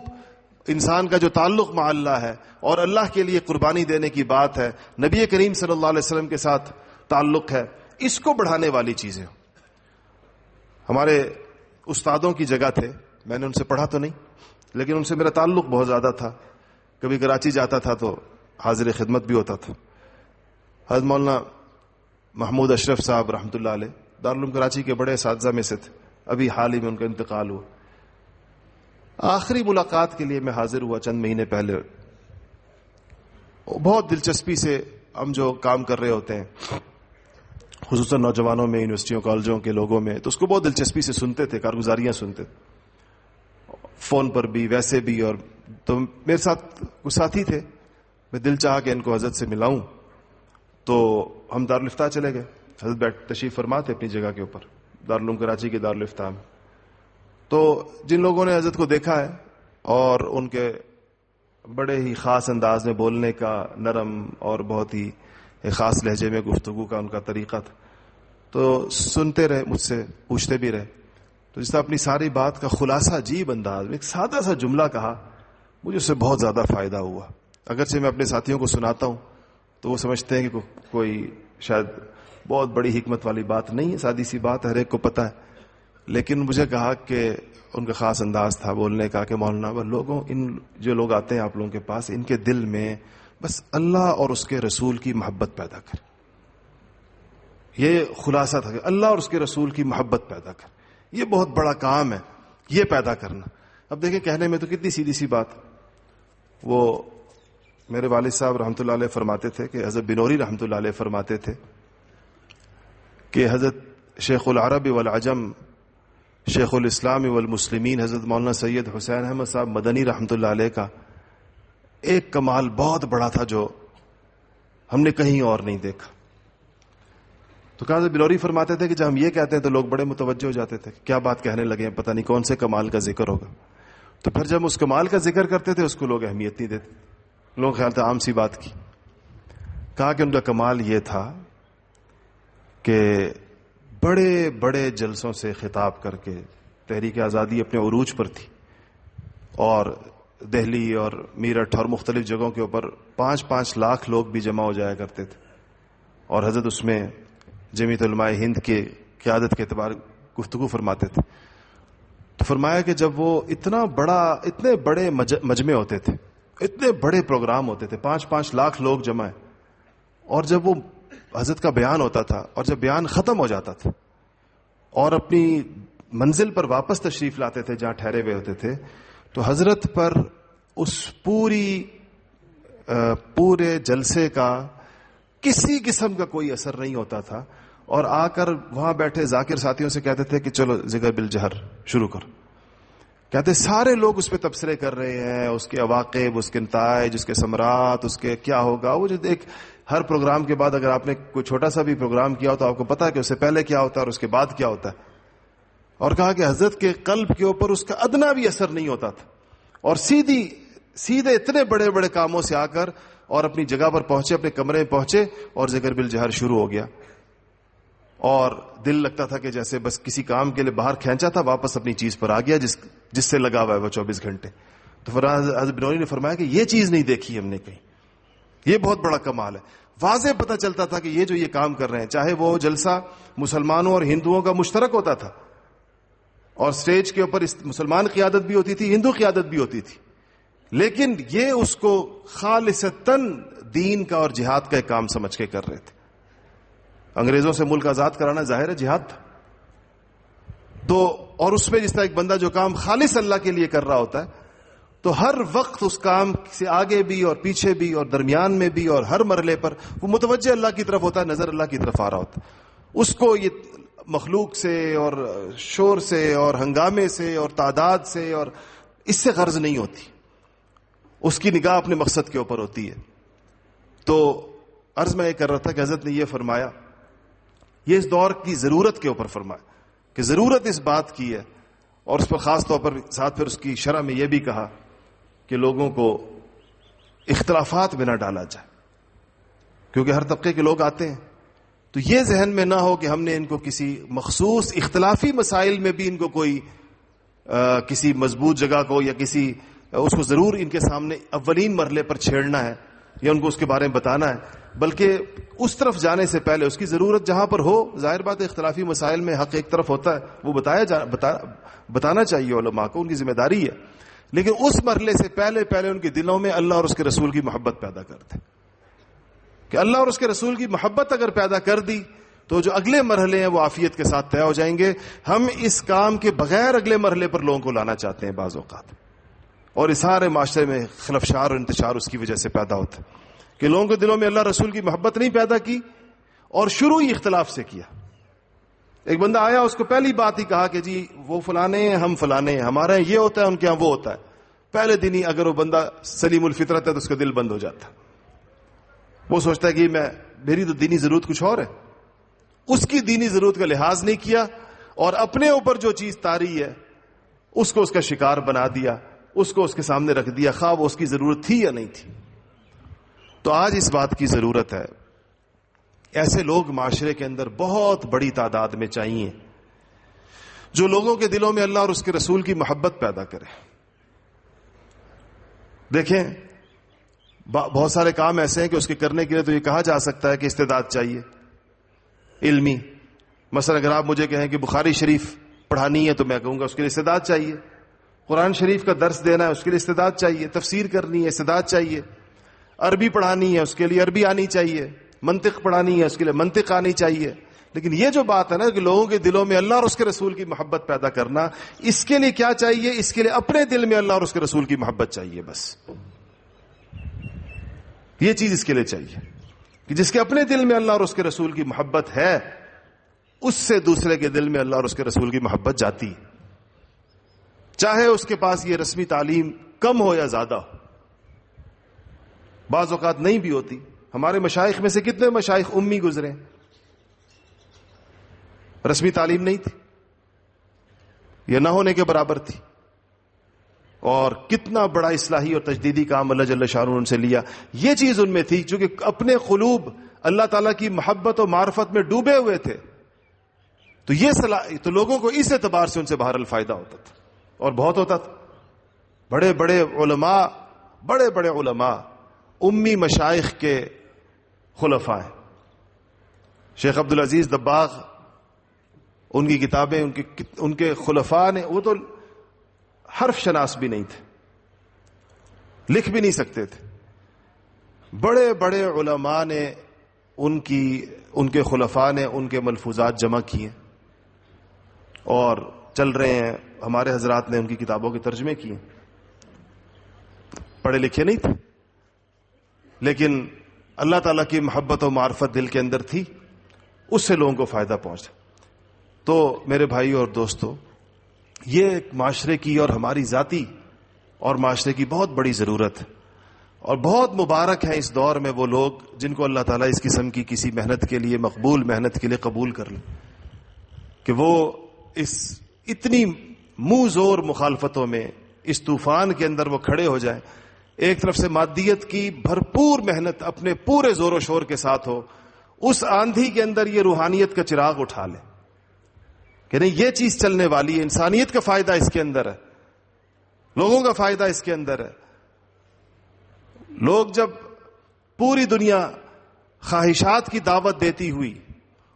انسان کا جو تعلق مع اللہ ہے اور اللہ کے لیے قربانی دینے کی بات ہے، نبی کریم صلی اللہ علیہ وسلم کے ساتھ تعلق ہے، اس کو بڑھانے والی چیزیں۔ ہمارے استادوں کی جگہ تھے، میں نے ان سے پڑھا تو نہیں، لیکن ان سے میرا تعلق بہت زیادہ تھا، کبھی کراچی جاتا تھا تو حاضر خدمت بھی ہوتا تھا۔ حضرت مولانا محمود اشرف صاحب رحمۃ اللہ علیہ دارالعلوم کراچی کے بڑے اساتذہ میں سے تھے، ابھی حال ہی میں ان کا انتقال ہوا۔ آخری ملاقات کے لیے میں حاضر ہوا چند مہینے پہلے، بہت دلچسپی سے ہم جو کام کر رہے ہوتے ہیں خصوصاً نوجوانوں میں، یونیورسٹیوں کالجوں کے لوگوں میں، تو اس کو بہت دلچسپی سے سنتے تھے، کارگزاریاں سنتے تھے، فون پر بھی ویسے بھی۔ اور تو میرے ساتھ کچھ ساتھی تھے، میں دل چاہا کہ ان کو حضرت سے ملاؤں، تو ہم دارالفتاح چلے گئے۔ حضرت تشریف فرما تھے اپنی جگہ کے اوپر، دارالعلوم کراچی کے دارالفتاح میں۔ تو جن لوگوں نے حضرت کو دیکھا ہے اور ان کے بڑے ہی خاص انداز میں بولنے کا، نرم اور بہت ہی خاص لہجے میں گفتگو کا ان کا طریقہ تھا، تو سنتے رہے، مجھ سے پوچھتے بھی رہے۔ تو جس طرح اپنی ساری بات کا خلاصہ عجیب انداز میں ایک سادہ سا جملہ کہا، مجھے اس سے بہت زیادہ فائدہ ہوا۔ اگرچہ میں اپنے ساتھیوں کو سناتا ہوں تو وہ سمجھتے ہیں کہ کوئی شاید بہت بڑی حکمت والی بات نہیں ہے، سادی سی بات، ہر ایک کو پتہ ہے، لیکن مجھے کہا کہ ان کا خاص انداز تھا بولنے کا کہ مولانا لوگوں، ان جو لوگ آتے ہیں آپ لوگوں کے پاس، ان کے دل میں بس اللہ اور اس کے رسول کی محبت پیدا کر۔ یہ خلاصہ تھا کہ اللہ اور اس کے رسول کی محبت پیدا کر، یہ بہت بڑا کام ہے یہ پیدا کرنا۔ اب دیکھیں کہنے میں تو کتنی سیدھی سی بات۔ وہ میرے والد صاحب رحمۃ اللہ علیہ فرماتے تھے کہ حضرت بنوری رحمۃ اللہ علیہ فرماتے تھے کہ حضرت شیخ العرب والعجم، شیخ الاسلام والمسلمین حضرت مولانا سید حسین احمد صاحب مدنی رحمۃ اللہ علیہ کا ایک کمال بہت بڑا تھا جو ہم نے کہیں اور نہیں دیکھا. تو کہاں سے بلوری فرماتے تھے کہ جب ہم یہ کہتے ہیں تو لوگ بڑے متوجہ ہو جاتے تھے، کیا بات کہنے لگے ہیں، پتہ نہیں کون سے کمال کا ذکر ہوگا. تو پھر جب اس کمال کا ذکر کرتے تھے اس کو لوگ اہمیت نہیں دیتے، لوگ خیال تھا عام سی بات کی. کہا کہ ان کا کمال یہ تھا کہ بڑے بڑے جلسوں سے خطاب کر کے، تحریک آزادی اپنے عروج پر تھی اور دہلی اور میرٹھ اور مختلف جگہوں کے اوپر 5-5 لاکھ لوگ بھی جمع ہو جایا کرتے تھے، اور حضرت اس میں جمعیت علماء ہند کے قیادت کے اعتبار گفتگو فرماتے تھے. تو فرمایا کہ جب وہ اتنے بڑے مجمع ہوتے تھے، اتنے بڑے پروگرام ہوتے تھے، 5-5 لاکھ لوگ جمع ہیں، اور جب وہ حضرت کا بیان ہوتا تھا اور جب بیان ختم ہو جاتا تھا اور اپنی منزل پر واپس تشریف لاتے تھے جہاں ٹھہرے ہوئے ہوتے تھے، تو حضرت پر اس پورے جلسے کا کسی قسم کا کوئی اثر نہیں ہوتا تھا، اور آ کر وہاں بیٹھے ذاکر ساتھیوں سے کہتے تھے کہ چلو ذکر بالجہر شروع کر. کہتے سارے لوگ اس پہ تبصرے کر رہے ہیں، اس کے عواقب، اس کے نتائج، اس کے ثمرات، اس کے کیا ہوگا. وہ جو ہر پروگرام کے بعد اگر آپ نے کوئی چھوٹا سا بھی پروگرام کیا ہو تو آپ کو پتا ہے کہ اس سے پہلے کیا ہوتا ہے اور اس کے بعد کیا ہوتا ہے. اور کہا کہ حضرت کے قلب کے اوپر اس کا ادنا بھی اثر نہیں ہوتا تھا، اور سیدھے اتنے بڑے بڑے کاموں سے آ کر اور اپنی جگہ پر پہنچے، اپنے کمرے میں پہنچے اور ذکر بالجہر شروع ہو گیا. اور دل لگتا تھا کہ جیسے بس کسی کام کے لیے باہر کھینچا تھا، واپس اپنی چیز پر آ گیا جس سے لگا ہوا ہے وہ 24 گھنٹے. تو حضرت بنوری نے فرمایا کہ یہ چیز نہیں دیکھی ہم نے کہیں، یہ بہت بڑا کمال ہے. واضح پتہ چلتا تھا کہ یہ جو یہ کام کر رہے ہیں، چاہے وہ جلسہ مسلمانوں اور ہندوؤں کا مشترک ہوتا تھا اور سٹیج کے اوپر مسلمان قیادت بھی ہوتی تھی، ہندو قیادت بھی ہوتی تھی، لیکن یہ اس کو خالصتاً دین کا اور جہاد کا ایک کام سمجھ کے کر رہے تھے. انگریزوں سے ملک آزاد کرانا ظاہر ہے جہاد تھا. تو اور اس میں جس طرح ایک بندہ جو کام خالص اللہ کے لیے کر رہا ہوتا ہے، تو ہر وقت اس کام سے آگے بھی اور پیچھے بھی اور درمیان میں بھی اور ہر مرحلے پر وہ متوجہ اللہ کی طرف ہوتا ہے، نظر اللہ کی طرف آ رہا ہوتا ہے. اس کو یہ مخلوق سے اور شور سے اور ہنگامے سے اور تعداد سے اور اس سے غرض نہیں ہوتی، اس کی نگاہ اپنے مقصد کے اوپر ہوتی ہے. تو عرض میں یہ کر رہا تھا کہ حضرت نے یہ فرمایا، یہ اس دور کی ضرورت کے اوپر فرمایا کہ ضرورت اس بات کی ہے، اور اس پر خاص طور پر ساتھ پھر اس کی شرح میں یہ بھی کہا کہ لوگوں کو اختلافات میں نہ ڈالا جائے، کیونکہ ہر طبقے کے لوگ آتے ہیں. تو یہ ذہن میں نہ ہو کہ ہم نے ان کو کسی مخصوص اختلافی مسائل میں بھی ان کو کوئی کسی مضبوط جگہ کو یا کسی اس کو ضرور ان کے سامنے اولین مرحلے پر چھیڑنا ہے یا ان کو اس کے بارے میں بتانا ہے، بلکہ اس طرف جانے سے پہلے اس کی ضرورت جہاں پر ہو، ظاہر بات ہے اختلافی مسائل میں حق ایک طرف ہوتا ہے، وہ بتانا چاہیے علماء کو، ان کی ذمہ داری ہے، لیکن اس مرحلے سے پہلے ان کے دلوں میں اللہ اور اس کے رسول کی محبت پیدا کر دیں، کہ اللہ اور اس کے رسول کی محبت اگر پیدا کر دی تو جو اگلے مرحلے ہیں وہ عافیت کے ساتھ طے ہو جائیں گے. ہم اس کام کے بغیر اگلے مرحلے پر لوگوں کو لانا چاہتے ہیں بعض اوقات، اور اس سارے معاشرے میں خلفشار اور انتشار اس کی وجہ سے پیدا ہوتا ہے کہ لوگوں کے دلوں میں اللہ رسول کی محبت نہیں پیدا کی اور شروع ہی اختلاف سے کیا. ایک بندہ آیا، اس کو پہلی بات ہی کہا کہ جی وہ فلانے ہیں، ہم فلانے ہیں، ہمارے یہ ہوتا ہے، ان کے ہاں وہ ہوتا ہے. پہلے دن ہی اگر وہ بندہ سلیم الفطرت ہے تو اس کا دل بند ہو جاتا ہے، وہ سوچتا ہے کہ میری تو دینی ضرورت کچھ اور ہے. اس کی دینی ضرورت کا لحاظ نہیں کیا اور اپنے اوپر جو چیز طاری ہے اس کو اس کا شکار بنا دیا، اس کو اس کے سامنے رکھ دیا، خواہ وہ اس کی ضرورت تھی یا نہیں تھی. تو آج اس بات کی ضرورت ہے، ایسے لوگ معاشرے کے اندر بہت بڑی تعداد میں چاہیے جو لوگوں کے دلوں میں اللہ اور اس کے رسول کی محبت پیدا کرے. دیکھیں بہت سارے کام ایسے ہیں کہ اس کے کرنے کے لیے تو یہ کہا جا سکتا ہے کہ استعداد چاہیے علمی. مثلا اگر آپ مجھے کہیں کہ بخاری شریف پڑھانی ہے تو میں کہوں گا اس کے لیے استعداد چاہیے. قرآن شریف کا درس دینا ہے اس کے لیے استعداد چاہیے. تفسیر کرنی ہے استعداد چاہیے. عربی پڑھانی ہے اس کے لیے عربی آنی چاہیے. منطق پڑھانی ہے اس کے لیے منطق آنی چاہیے. لیکن یہ جو بات ہے نا کہ لوگوں کے دلوں میں اللہ اور اس کے رسول کی محبت پیدا کرنا، اس کے لیے کیا چاہیے؟ اس کے لیے اپنے دل میں اللہ اور اس کے رسول کی محبت چاہیے. بس یہ چیز اس کے لیے چاہیے کہ جس کے اپنے دل میں اللہ اور اس کے رسول کی محبت ہے اس سے دوسرے کے دل میں اللہ اور اس کے رسول کی محبت جاتی ہے، چاہے اس کے پاس یہ رسمی تعلیم کم ہو یا زیادہ ہو. بعض اوقات نہیں بھی ہوتی. ہمارے مشائخ میں سے کتنے مشائخ امی گزرے، رسمی تعلیم نہیں تھی یا نہ ہونے کے برابر تھی، اور کتنا بڑا اصلاحی اور تجدیدی کام اللہ جل شانہ ان سے لیا. یہ چیز ان میں تھی چونکہ اپنے قلوب اللہ تعالیٰ کی محبت و معرفت میں ڈوبے ہوئے تھے، تو یہ تو لوگوں کو اس اعتبار سے ان سے بہرحال فائدہ ہوتا تھا اور بہت ہوتا تھا. بڑے بڑے علماء امی مشائخ کے خلفاء ہیں. شیخ عبدالعزیز دباغ، ان کی کتابیں، ان کے خلفاء نے، وہ تو حرف شناس بھی نہیں تھے، لکھ بھی نہیں سکتے تھے. بڑے بڑے علماء نے ان کے خلفاء نے ان کے ملفوظات جمع کیے اور چل رہے ہیں. ہمارے حضرات نے ان کی کتابوں کے ترجمے کیے. پڑھے لکھے نہیں تھے، لیکن اللہ تعالیٰ کی محبت و معرفت دل کے اندر تھی، اس سے لوگوں کو فائدہ پہنچا. تو میرے بھائی اور دوستو، یہ ایک معاشرے کی اور ہماری ذاتی اور معاشرے کی بہت بڑی ضرورت ہے، اور بہت مبارک ہیں اس دور میں وہ لوگ جن کو اللہ تعالیٰ اس قسم کی کسی محنت کے لیے، مقبول محنت کے لیے قبول کر لیں، کہ وہ اس اتنی منہ زور مخالفتوں میں، اس طوفان کے اندر وہ کھڑے ہو جائیں. ایک طرف سے مادیت کی بھرپور محنت اپنے پورے زور و شور کے ساتھ ہو، اس آندھی کے اندر یہ روحانیت کا چراغ اٹھا لیں کہ نہیں، یہ چیز چلنے والی ہے، انسانیت کا فائدہ اس کے اندر ہے، لوگوں کا فائدہ اس کے اندر ہے. لوگ جب پوری دنیا خواہشات کی دعوت دیتی ہوئی،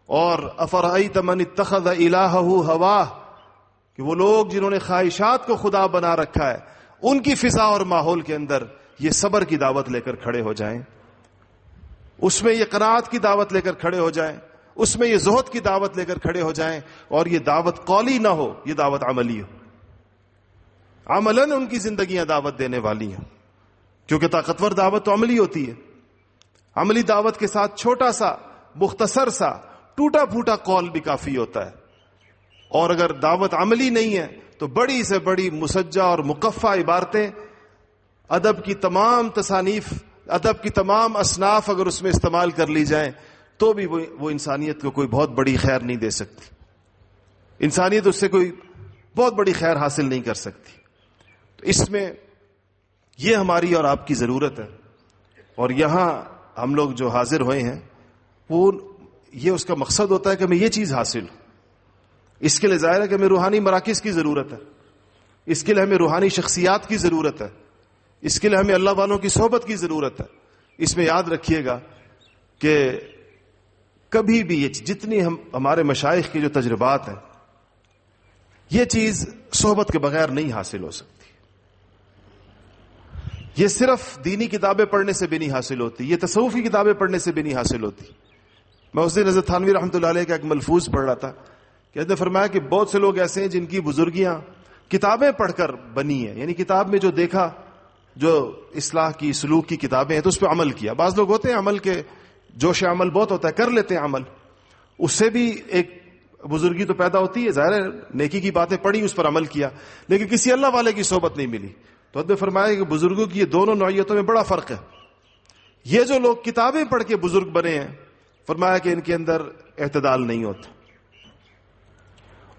اور افرأیت من اتخذ الہہ ہواہ، کہ وہ لوگ جنہوں نے خواہشات کو خدا بنا رکھا ہے، ان کی فضا اور ماحول کے اندر یہ صبر کی دعوت لے کر کھڑے ہو جائیں، اس میں یہ قناعت کی دعوت لے کر کھڑے ہو جائیں، اس میں یہ زہد کی دعوت لے کر کھڑے ہو جائیں، اور یہ دعوت قولی نہ ہو، یہ دعوت عملی ہو. عملاً ان کی زندگیاں دعوت دینے والی ہیں، کیونکہ طاقتور دعوت تو عملی ہوتی ہے. عملی دعوت کے ساتھ چھوٹا سا، مختصر سا، ٹوٹا پھوٹا قول بھی کافی ہوتا ہے. اور اگر دعوت عملی نہیں ہے تو بڑی سے بڑی مسجع اور مقفع عبارتیں، ادب کی تمام تصانیف، ادب کی تمام اصناف اگر اس میں استعمال کر لی جائیں تو بھی وہ انسانیت کو کوئی بہت بڑی خیر نہیں دے سکتی. انسانیت اس سے کوئی بہت بڑی خیر حاصل نہیں کر سکتی. تو اس میں یہ ہماری اور آپ کی ضرورت ہے. اور یہاں ہم لوگ جو حاضر ہوئے ہیں، وہ یہ اس کا مقصد ہوتا ہے کہ ہمیں یہ چیز حاصل ہو. اس کے لیے ظاہر ہے کہ ہمیں روحانی مراکز کی ضرورت ہے، اس کے لیے ہمیں روحانی شخصیات کی ضرورت ہے، اس کے لیے ہمیں اللہ والوں کی صحبت کی ضرورت ہے. اس میں یاد رکھیے گا کہ کبھی بھی یہ جتنی ہمارے مشائخ کے جو تجربات ہیں، یہ چیز صحبت کے بغیر نہیں حاصل ہو سکتی. یہ صرف دینی کتابیں پڑھنے سے بھی نہیں حاصل ہوتی، یہ تصوفی کتابیں پڑھنے سے بھی نہیں حاصل ہوتی. میں اس دن حضرت تھانوی رحمۃ اللہ علیہ کا ایک ملفوظ پڑھ رہا تھا کہ حضرت نے فرمایا کہ بہت سے لوگ ایسے ہیں جن کی بزرگیاں کتابیں پڑھ کر بنی ہیں، یعنی کتاب میں جو دیکھا، جو اصلاح کی، سلوک کی کتابیں ہیں، تو اس پہ عمل کیا. بعض لوگ ہوتے ہیں عمل کے جوش عمل بہت ہوتا ہے، کر لیتے ہیں عمل، اس سے بھی ایک بزرگی تو پیدا ہوتی ہے. ظاہر ہے نیکی کی باتیں پڑھی، اس پر عمل کیا، لیکن کسی اللہ والے کی صحبت نہیں ملی. تو حضرت نے فرمایا کہ بزرگوں کی یہ دونوں نوعیتوں میں بڑا فرق ہے. یہ جو لوگ کتابیں پڑھ کے بزرگ بنے ہیں، فرمایا کہ ان کے اندر اعتدال نہیں ہوتا،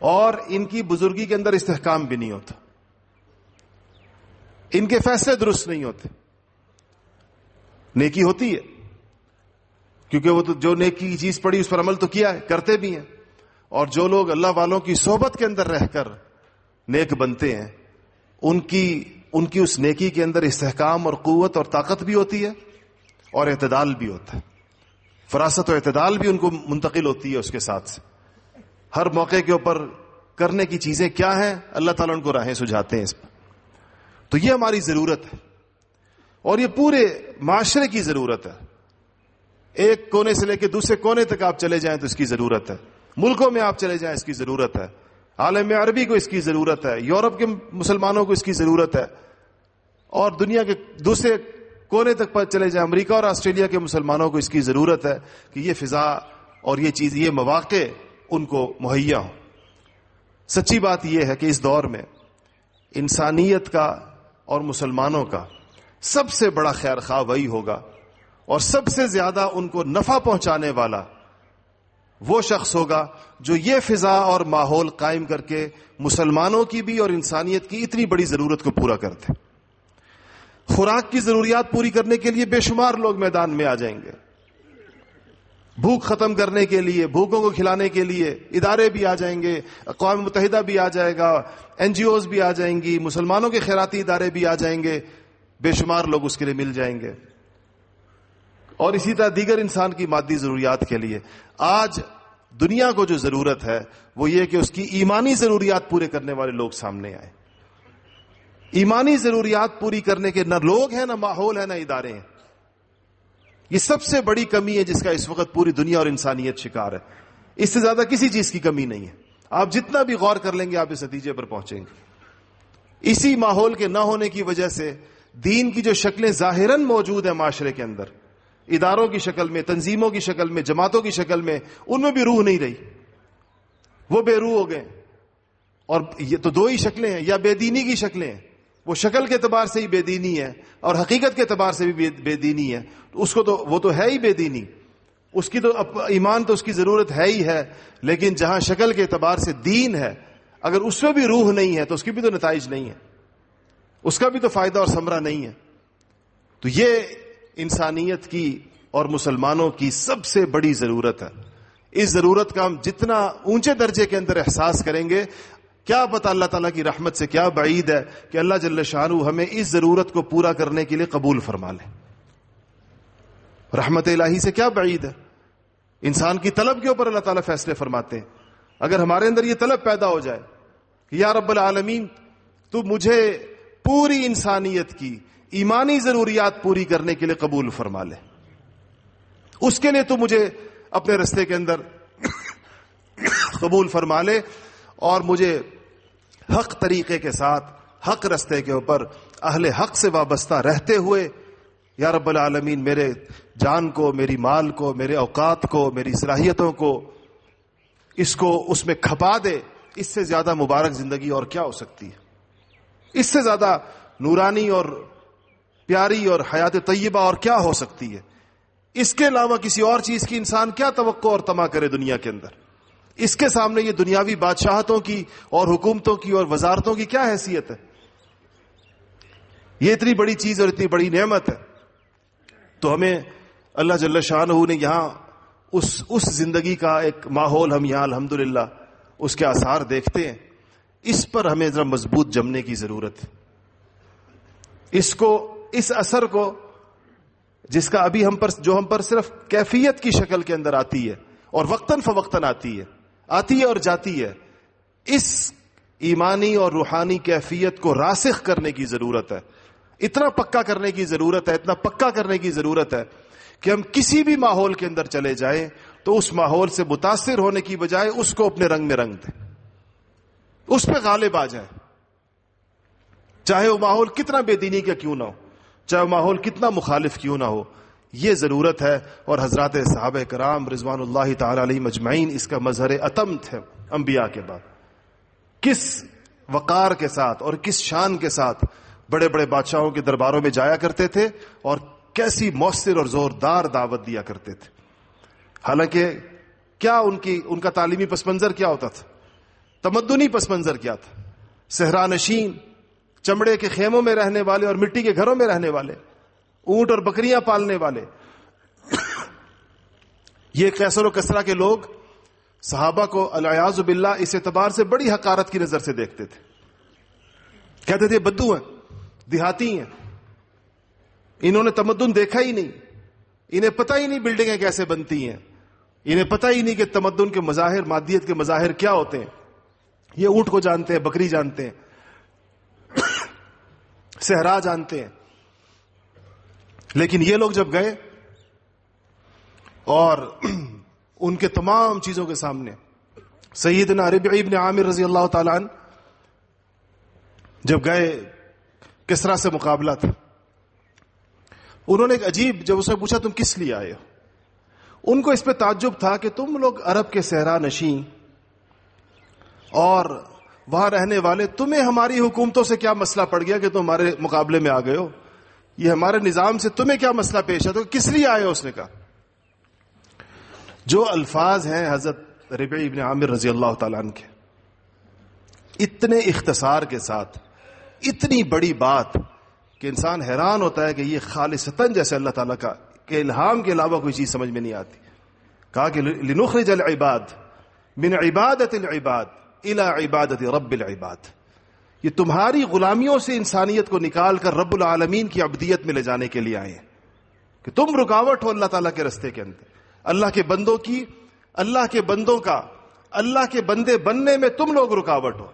اور ان کی بزرگی کے اندر استحکام بھی نہیں ہوتا، ان کے فیصلے درست نہیں ہوتے. نیکی ہوتی ہے کیونکہ وہ تو جو نیکی کی چیز پڑھی اس پر عمل تو کیا ہے، کرتے بھی ہیں. اور جو لوگ اللہ والوں کی صحبت کے اندر رہ کر نیک بنتے ہیں، ان کی اس نیکی کے اندر استحکام اور قوت اور طاقت بھی ہوتی ہے، اور اعتدال بھی ہوتا ہے. فراست و اعتدال بھی ان کو منتقل ہوتی ہے اس کے ساتھ سے. ہر موقع کے اوپر کرنے کی چیزیں کیا ہیں، اللہ تعالیٰ ان کو راہیں سجھاتے ہیں اس پر. تو یہ ہماری ضرورت ہے، اور یہ پورے معاشرے کی ضرورت ہے. ایک کونے سے لے کے دوسرے کونے تک آپ چلے جائیں تو اس کی ضرورت ہے. ملکوں میں آپ چلے جائیں اس کی ضرورت ہے. عالم عربی کو اس کی ضرورت ہے، یورپ کے مسلمانوں کو اس کی ضرورت ہے، اور دنیا کے دوسرے کونے تک پر چلے جائیں، امریکہ اور آسٹریلیا کے مسلمانوں کو اس کی ضرورت ہے کہ یہ فضا اور یہ چیز، یہ مواقع ان کو مہیا ہوں۔ سچی بات یہ ہے کہ اس دور میں انسانیت کا اور مسلمانوں کا سب سے بڑا خیر خواہ وہی ہوگا، اور سب سے زیادہ ان کو نفع پہنچانے والا وہ شخص ہوگا جو یہ فضا اور ماحول قائم کر کے مسلمانوں کی بھی اور انسانیت کی اتنی بڑی ضرورت کو پورا کرتے۔ خوراک کی ضروریات پوری کرنے کے لیے بے شمار لوگ میدان میں آ جائیں گے، بھوک ختم کرنے کے لیے، بھوکوں کو کھلانے کے لیے ادارے بھی آ جائیں گے، اقوام متحدہ بھی آ جائے گا، این جی اوز بھی آ جائیں گی، مسلمانوں کے خیراتی ادارے بھی آ جائیں گے، بے شمار لوگ اس کے لیے مل جائیں گے، اور اسی طرح دیگر انسان کی مادی ضروریات کے لیے۔ آج دنیا کو جو ضرورت ہے وہ یہ کہ اس کی ایمانی ضروریات پورے کرنے والے لوگ سامنے آئے۔ ایمانی ضروریات پوری کرنے کے نہ لوگ ہیں، نہ ماحول ہے، نہ ادارے ہیں۔ یہ سب سے بڑی کمی ہے جس کا اس وقت پوری دنیا اور انسانیت شکار ہے۔ اس سے زیادہ کسی چیز کی کمی نہیں ہے۔ آپ جتنا بھی غور کر لیں گے آپ اس نتیجے پر پہنچیں گے۔ اسی ماحول کے نہ ہونے کی وجہ سے دین کی جو شکلیں ظاہراً موجود ہیں معاشرے کے اندر، اداروں کی شکل میں، تنظیموں کی شکل میں، جماعتوں کی شکل میں، ان میں بھی روح نہیں رہی، وہ بے روح ہو گئے۔ اور یہ تو دو ہی شکلیں ہیں، یا بے دینی کی شکلیں ہیں، وہ شکل کے اعتبار سے ہی بے دینی ہے اور حقیقت کے اعتبار سے بھی بے دینی ہے، اس کو تو وہ تو ہے ہی بے دینی، اس کی تو ایمان تو اس کی ضرورت ہے ہی ہے، لیکن جہاں شکل کے اعتبار سے دین ہے، اگر اس میں بھی روح نہیں ہے تو اس کی بھی تو نتائج نہیں ہے، اس کا بھی تو فائدہ اور ثمرہ نہیں ہے۔ تو یہ انسانیت کی اور مسلمانوں کی سب سے بڑی ضرورت ہے۔ اس ضرورت کا ہم جتنا اونچے درجے کے اندر احساس کریں گے، کیا پتہ اللہ تعالیٰ کی رحمت سے کیا بعید ہے کہ اللہ جل شانہ ہمیں اس ضرورت کو پورا کرنے کے لیے قبول فرما لے۔ رحمت الہی سے کیا بعید ہے؟ انسان کی طلب کے اوپر اللہ تعالیٰ فیصلے فرماتے ہیں۔ اگر ہمارے اندر یہ طلب پیدا ہو جائے کہ یا رب العالمین تو مجھے پوری انسانیت کی ایمانی ضروریات پوری کرنے کے لیے قبول فرما لے، اس کے لیے تو مجھے اپنے رستے کے اندر قبول فرما لے، اور مجھے حق طریقے کے ساتھ حق رستے کے اوپر اہل حق سے وابستہ رہتے ہوئے یا رب العالمین میرے جان کو، میری مال کو، میرے اوقات کو، میری صلاحیتوں کو اس میں کھپا دے۔ اس سے زیادہ مبارک زندگی اور کیا ہو سکتی ہے؟ اس سے زیادہ نورانی اور پیاری اور حیات طیبہ اور کیا ہو سکتی ہے؟ اس کے علاوہ کسی اور چیز کی انسان کیا توقع اور طمع کرے دنیا کے اندر؟ اس کے سامنے یہ دنیاوی بادشاہتوں کی اور حکومتوں کی اور وزارتوں کی کیا حیثیت ہے؟ یہ اتنی بڑی چیز اور اتنی بڑی نعمت ہے، تو ہمیں اللہ جل شانہ نے یہاں اس زندگی کا ایک ماحول ہم یہاں الحمدللہ اس کے آثار دیکھتے ہیں۔ اس پر ہمیں ذرا مضبوط جمنے کی ضرورت ہے۔ اس اثر کو جس کا ابھی ہم پر صرف کیفیت کی شکل کے اندر آتی ہے اور وقتاً فوقتاً آتی ہے اور جاتی ہے، اس ایمانی اور روحانی کیفیت کو راسخ کرنے کی ضرورت ہے۔ اتنا پکا کرنے کی ضرورت ہے، اتنا پکا کرنے کی ضرورت ہے کہ ہم کسی بھی ماحول کے اندر چلے جائیں تو اس ماحول سے متاثر ہونے کی بجائے اس کو اپنے رنگ میں رنگ دیں، اس پہ غالب آ جائیں، چاہے وہ ماحول کتنا بے دینی کا کیوں نہ ہو، چاہے وہ ماحول کتنا مخالف کیوں نہ ہو۔ یہ ضرورت ہے، اور حضرات صحابہ کرام رضوان اللہ تعالی علیہم اجمعین اس کا مظہر اتم تھے۔ انبیاء کے بعد کس وقار کے ساتھ اور کس شان کے ساتھ بڑے بڑے بادشاہوں کے درباروں میں جایا کرتے تھے، اور کیسی مؤثر اور زوردار دعوت دیا کرتے تھے۔ حالانکہ کیا ان کا تعلیمی پس منظر کیا ہوتا تھا؟ تمدنی پس منظر کیا تھا؟ صحرا نشین، چمڑے کے خیموں میں رہنے والے اور مٹی کے گھروں میں رہنے والے، اونٹ اور بکریاں پالنے والے۔ یہ کیسر و کسرا کے لوگ صحابہ کو العیاذ باللہ اس اعتبار سے بڑی حقارت کی نظر سے دیکھتے تھے، کہتے تھے بدو ہیں، دیہاتی ہیں، انہوں نے تمدن دیکھا ہی نہیں، انہیں پتہ ہی نہیں بلڈنگیں کیسے بنتی ہیں، انہیں پتہ ہی نہیں کہ تمدن کے مظاہر، مادیت کے مظاہر کیا ہوتے ہیں۔ یہ اونٹ کو جانتے ہیں، بکری جانتے ہیں، صحرا جانتے ہیں، لیکن یہ لوگ جب گئے اور ان کے تمام چیزوں کے سامنے سیدنا ربعی ابن عامر رضی اللہ تعالیٰ عنہ جب گئے، کسرا سے مقابلہ تھا، انہوں نے ایک عجیب، جب اسے پوچھا تم کس لیے آئے ہو، ان کو اس پہ تعجب تھا کہ تم لوگ عرب کے صحرا نشین اور وہاں رہنے والے تمہیں ہماری حکومتوں سے کیا مسئلہ پڑ گیا کہ تم ہمارے مقابلے میں آ گئے ہو؟ یہ ہمارے نظام سے تمہیں کیا مسئلہ پیش ہے؟ تو کس لیے آئے ہو؟ اس نے کہا. جو الفاظ ہیں حضرت ربیع ابن عامر رضی اللہ تعالیٰ عنہ کے، اتنے اختصار کے ساتھ اتنی بڑی بات کہ انسان حیران ہوتا ہے کہ یہ خالصتاً جیسے اللہ تعالیٰ کا کہ الہام کے علاوہ کوئی چیز سمجھ میں نہیں آتی. کہا کہ لنخرج العباد من عبادت العباد الى عبادت رب العباد، یہ تمہاری غلامیوں سے انسانیت کو نکال کر رب العالمین کی عبدیت میں لے جانے کے لیے آئے ہیں کہ تم رکاوٹ ہو اللہ تعالیٰ کے رستے کے اندر، اللہ کے بندوں کی، اللہ کے بندوں کا، اللہ کے بندے بننے میں تم لوگ رکاوٹ ہو.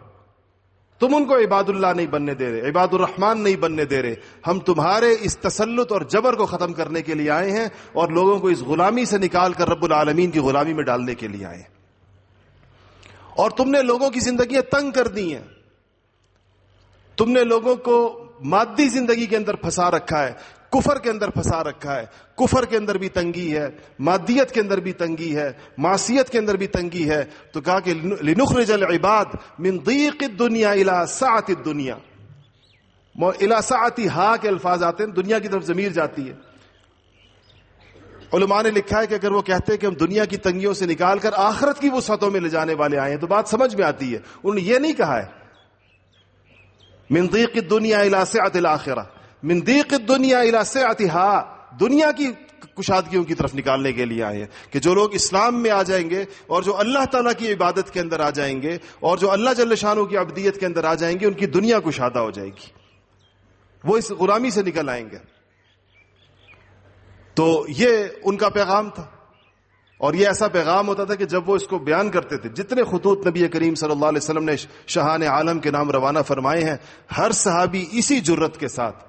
تم ان کو عباد اللہ نہیں بننے دے رہے، عباد الرحمن نہیں بننے دے رہے. ہم تمہارے اس تسلط اور جبر کو ختم کرنے کے لیے آئے ہیں اور لوگوں کو اس غلامی سے نکال کر رب العالمین کی غلامی میں ڈالنے کے لیے آئے ہیں. اور تم نے لوگوں کی زندگیاں تنگ کر دی ہیں، تم نے لوگوں کو مادی زندگی کے اندر پھنسا رکھا ہے، کفر کے اندر پھنسا رکھا ہے. کفر کے اندر بھی تنگی ہے، مادیت کے اندر بھی تنگی ہے، معصیت کے اندر بھی تنگی ہے. تو کہا کہ لنخرج العباد من ضیق الدنیا الى سعۃ الدنیا. الى سعتها کے الفاظ آتے ہیں، دنیا کی طرف ضمیر جاتی ہے. علماء نے لکھا ہے کہ اگر وہ کہتے ہیں کہ ہم دنیا کی تنگیوں سے نکال کر آخرت کی وسعتوں میں لے جانے والے آئے ہیں تو بات سمجھ میں آتی ہے. انہوں نے یہ نہیں کہا ہے من ضیق الدنیا الى سعۃ الاخرہ، من ضیق الدنیا الى سعتها، دنیا کی کشادگیوں کی طرف نکالنے کے لیے آئے ہیں کہ جو لوگ اسلام میں آ جائیں گے اور جو اللہ تعالیٰ کی عبادت کے اندر آ جائیں گے اور جو اللہ جل شانہ کی عبدیت کے اندر آ جائیں گے، ان کی دنیا کشادہ ہو جائے گی، وہ اس غلامی سے نکل آئیں گے. تو یہ ان کا پیغام تھا. اور یہ ایسا پیغام ہوتا تھا کہ جب وہ اس کو بیان کرتے تھے، جتنے خطوط نبی کریم صلی اللہ علیہ وسلم نے شاہان عالم کے نام روانہ فرمائے ہیں، ہر صحابی اسی جرت کے ساتھ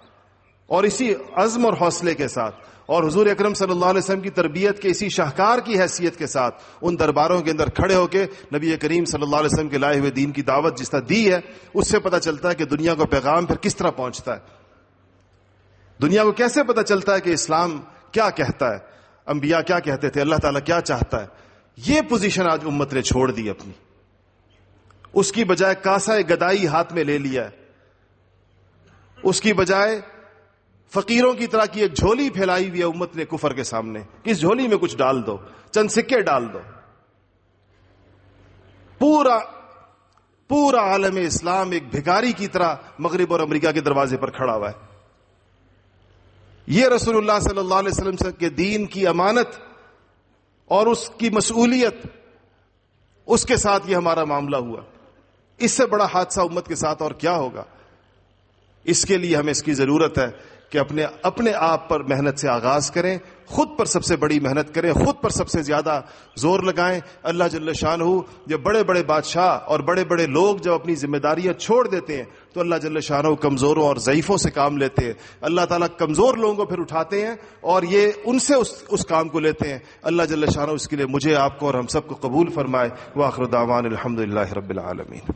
اور اسی عزم اور حوصلے کے ساتھ اور حضور اکرم صلی اللہ علیہ وسلم کی تربیت کے اسی شاہکار کی حیثیت کے ساتھ ان درباروں کے اندر کھڑے ہو کے نبی کریم صلی اللہ علیہ وسلم کے لائے ہوئے دین کی دعوت جس طرح دی ہے، اس سے پتہ چلتا ہے کہ دنیا کو پیغام پھر کس طرح پہنچتا ہے، دنیا کو کیسے پتہ چلتا ہے کہ اسلام کیا کہتا ہے، انبیاء کیا کہتے تھے، اللہ تعالیٰ کیا چاہتا ہے. یہ پوزیشن آج امت نے چھوڑ دی اپنی، اس کی بجائے کاسہ گدائی ہاتھ میں لے لیا ہے، اس کی بجائے فقیروں کی طرح کی ایک جھولی پھیلائی ہوئی ہے امت نے کفر کے سامنے، اس جھولی میں کچھ ڈال دو، چند سکے ڈال دو. پورا عالم اسلام ایک بھکاری کی طرح مغرب اور امریکہ کے دروازے پر کھڑا ہوا ہے. یہ رسول اللہ صلی اللہ علیہ وسلم کے دین کی امانت اور اس کی مسئولیت، اس کے ساتھ یہ ہمارا معاملہ ہوا. اس سے بڑا حادثہ امت کے ساتھ اور کیا ہوگا؟ اس کے لیے ہمیں اس کی ضرورت ہے کہ اپنے آپ پر محنت سے آغاز کریں، خود پر سب سے بڑی محنت کریں، خود پر سب سے زیادہ زور لگائیں. اللہ جل شانہ جب بڑے بڑے بادشاہ اور بڑے بڑے لوگ جب اپنی ذمہ داریاں چھوڑ دیتے ہیں تو اللہ جل شانہ کمزوروں اور ضعیفوں سے کام لیتے ہیں. اللہ تعالیٰ کمزور لوگوں کو پھر اٹھاتے ہیں اور یہ ان سے اس کام کو لیتے ہیں. اللہ جل شانہ اس کے لیے مجھے، آپ کو اور ہم سب کو قبول فرمائے. وآخر دعوانا الحمدللہ رب العالمین.